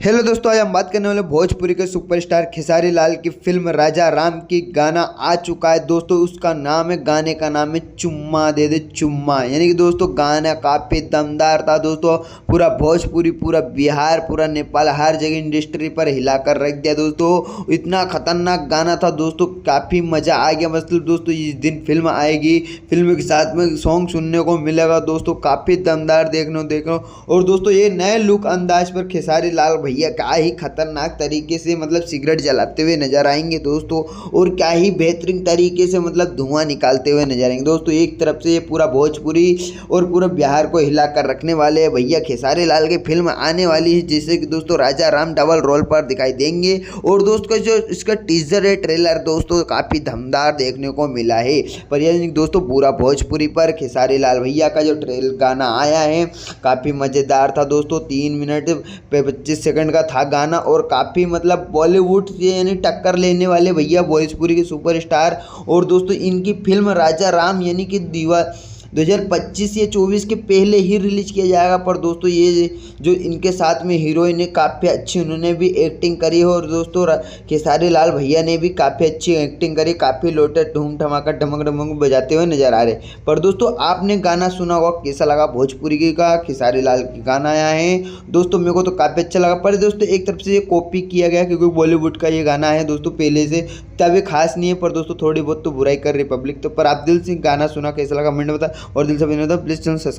Hello दोस्तों, आज हम बात करने वाले भोजपुरी के सुपरस्टार खेसारी लाल की फिल्म राजा राम की गाना आ चुका है दोस्तों। उसका नाम है, गाने का नाम है चुम्मा दे दे चुम्मा। यानी कि दोस्तों गाना काफ़ी दमदार था दोस्तों। पूरा भोजपुरी, पूरा बिहार, पूरा नेपाल, हर जगह इंडस्ट्री पर हिलाकर रख दिया दोस्तों। इतना खतरनाक गाना था दोस्तों, काफ़ी मज़ा आ गया। मतलब दोस्तों इस दिन फिल्म आएगी, फिल्म के साथ में सॉन्ग सुनने को मिलेगा दोस्तों, काफ़ी दमदार देखो। और दोस्तों ये नए लुक अंदाज पर खेसारी लाल भैया क्या ही खतरनाक तरीके से मतलब सिगरेट जलाते हुए नजर आएंगे दोस्तों। और क्या ही बेहतरीन तरीके से मतलब धुआं निकालते हुए नजर आएंगे दोस्तों। एक तरफ से ये पूरा भोजपुरी और पूरा बिहार को हिला कर रखने वाले भैया खेसारी लाल की फिल्म आने वाली है, जिससे कि दोस्तों राजा राम डबल रोल पर दिखाई देंगे। और दोस्तों जो इसका टीजर है, ट्रेलर दोस्तों काफ़ी दमदार देखने को मिला है। पर यह दोस्तों पूरा भोजपुरी पर खेसारी लाल भैया का जो ट्रेलर गाना आया है काफ़ी मज़ेदार था दोस्तों। 3 मिनट 25 सेकंड का था गाना और काफ़ी मतलब बॉलीवुड से यानी टक्कर लेने वाले भैया भोजपुरी के सुपरस्टार। और दोस्तों इनकी फिल्म राजा राम यानी कि 2025 या 24 के पहले ही रिलीज किया जाएगा। पर दोस्तों ये जो इनके साथ में हीरोइन है काफ़ी अच्छी, उन्होंने भी एक्टिंग करी है। और दोस्तों खेसारी लाल भैया ने भी काफ़ी अच्छी एक्टिंग करी, काफ़ी लोटे धूम धमाका ढमक ढमक बजाते हुए नजर आ रहे। पर दोस्तों आपने गाना सुना होगा, कैसा लगा? भोजपुरी का खेसारी लाल की गाना आया है दोस्तों, मेरे को तो काफ़ी अच्छा लगा। पर दोस्तों एक तरफ से ये कॉपी किया गया क्योंकि बॉलीवुड का ये गाना है दोस्तों पहले से, तभी खास नहीं है। पर दोस्तों थोड़ी बहुत तो बुराई कर रही पब्लिक तो। पर आप दिल से गाना सुना, कैसा लगा कमेंट में बता। और दिल से बने तो प्लीज़ चैनल सब्सक्राइब।